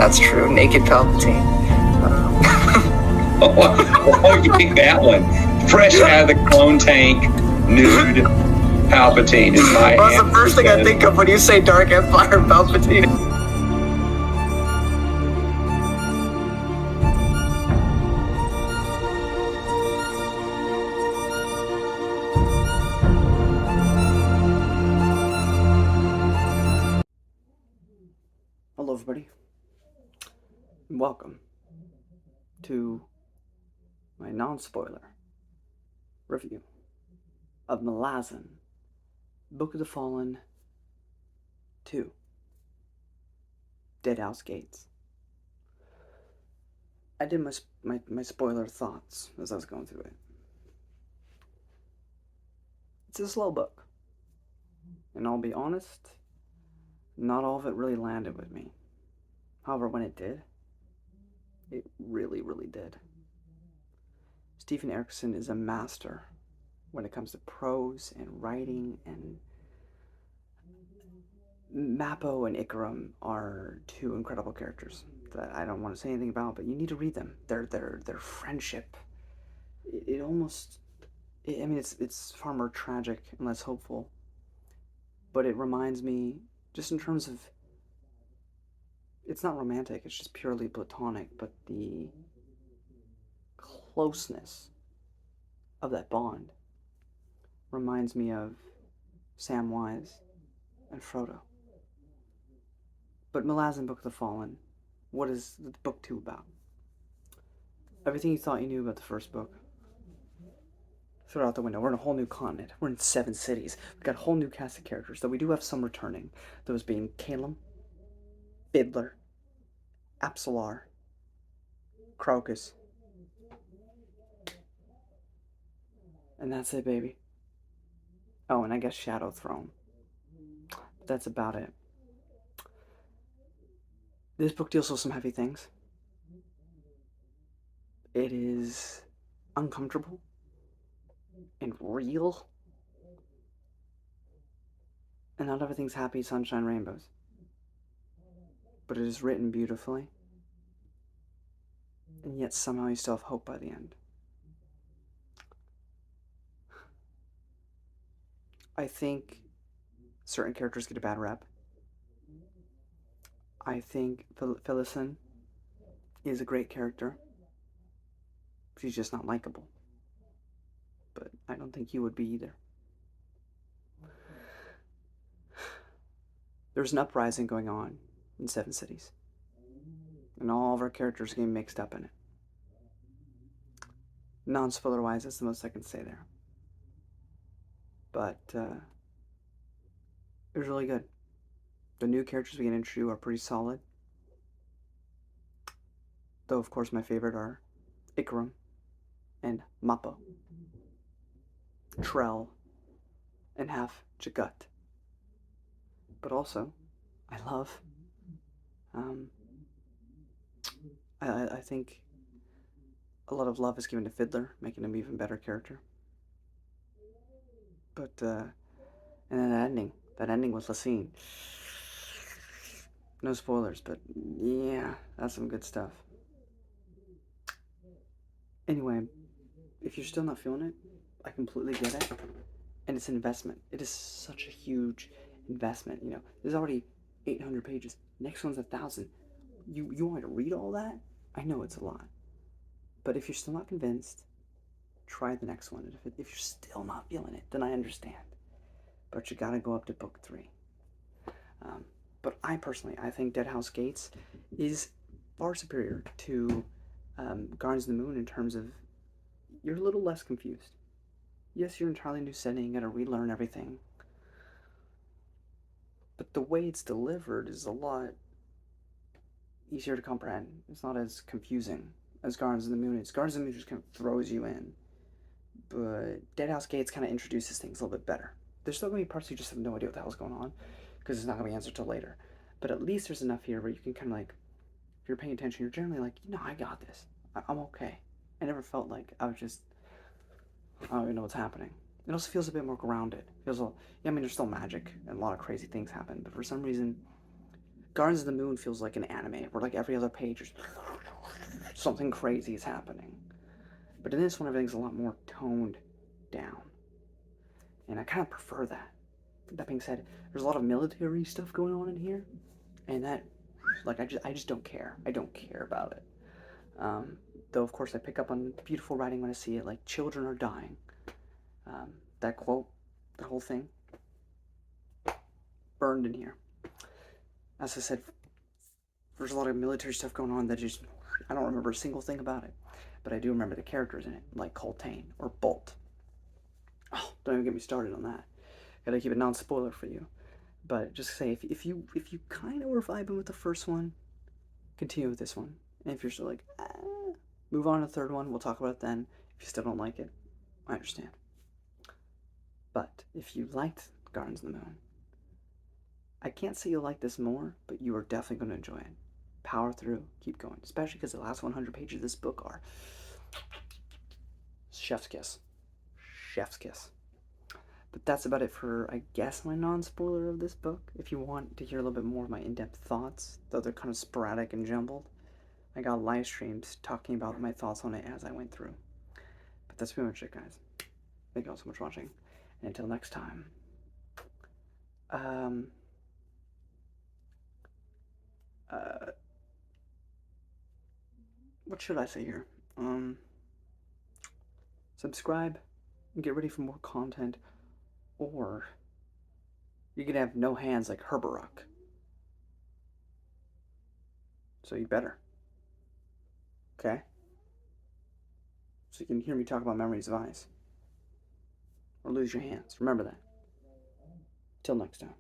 that's true. Naked Palpatine. Oh, you pick that one. Fresh out of the clone tank, nude Palpatine is my Well, that's the first thing I think of when you say Dark Empire Palpatine. Hello everybody, and welcome to my non-spoiler review of Malazan, Book of the Fallen 2, Deadhouse Gates. I did my spoiler thoughts as I was going through it. It's a slow book, and I'll be honest, not all of it really landed with me. However, when it did, it really, really did. Stephen Erickson is a master when it comes to prose and writing, and Mappo and Ikram are two incredible characters that I don't want to say anything about, but you need to read them. Their friendship, it almost, I mean, it's far more tragic and less hopeful, but it reminds me, just in terms of, it's not romantic, it's just purely platonic, but the closeness of that bond reminds me of Samwise and Frodo. But Malazan, Book of the Fallen, what is the book 2 about? Everything you thought you knew about the first book, throw it out the window. We're in a whole new continent. We're in 7 cities. We've got a whole new cast of characters, though we do have some returning. Those being Calum, Fiddler, Apsalar, Crocus. And that's it, baby. Oh, and I guess Shadow Throne. But that's about it. This book deals with some heavy things. It is uncomfortable and real. And not everything's happy, sunshine, rainbows. But it is written beautifully. And yet somehow you still have hope by the end. I think certain characters get a bad rep. I think Phyllis is a great character. She's just not likable. But I don't think you would be either. There's an uprising going on in 7 cities. And all of our characters getting mixed up in it. Non-spoiler wise, that's the most I can say there. But it was really good. The new characters we get introduced are pretty solid. Though, of course, my favorite are Ikram and Mappo, Trell, and half Jagut. But also, I love, I think a lot of love is given to Fiddler, making him an even better character. But, and then that ending with Lassine. No spoilers, but yeah, that's some good stuff. Anyway, if you're still not feeling it, I completely get it. And it's an investment. It is such a huge investment, you know. There's already 800 pages. Next one's 1,000. You want to read all that? I know it's a lot. But if you're still not convinced, try the next one. If you're still not feeling it, then I understand. But you gotta go up to book 3. But I think Deadhouse Gates is far superior to Gardens of the Moon in terms of you're a little less confused. Yes, you're in an entirely new setting, you gotta relearn everything. But the way it's delivered is a lot easier to comprehend. It's not as confusing as Gardens of the Moon. Gardens of the Moon just kind of throws you in. But Deadhouse Gates kind of introduces things a little bit better. There's still going to be parts you just have no idea what the hell's going on, because it's not going to be answered till later. But at least there's enough here where you can kind of like, if you're paying attention, you're generally like, I got this. I'm okay. I never felt like I don't even know what's happening. It also feels a bit more grounded. There's still magic and a lot of crazy things happen, but for some reason, Gardens of the Moon feels like an anime, where like every other page is something crazy is happening. But in this one, everything's a lot more toned down. And I kind of prefer that. That being said, there's a lot of military stuff going on in here. And that, like, I just don't care. I don't care about it. Though, of course, I pick up on beautiful writing when I see it, like, children are dying. That quote, the whole thing, burned in here. As I said, there's a lot of military stuff going on that just, I don't remember a single thing about it. But I do remember the characters in it, like Coltane or Bolt. Oh, don't even get me started on that. Gotta keep it non-spoiler for you. But just say, if you kind of were vibing with the first one, continue with this one. And if you're still like, move on to the third one. We'll talk about it then. If you still don't like it, I understand. But if you liked Gardens of the Moon, I can't say you'll like this more, but you are definitely going to enjoy it. Power through, keep going. Especially because the last 100 pages of this book are chef's kiss. Chef's kiss. But that's about it for, I guess, my non-spoiler of this book. If you want to hear a little bit more of my in-depth thoughts, though they're kind of sporadic and jumbled, I got live streams talking about my thoughts on it as I went through. But that's pretty much it, guys. Thank you all so much for watching. And until next time, what should I say here? Subscribe and get ready for more content, or you're gonna have no hands like Herberock. So you better. Okay? So you can hear me talk about Memories of Ice. Or lose your hands. Remember that. Till next time.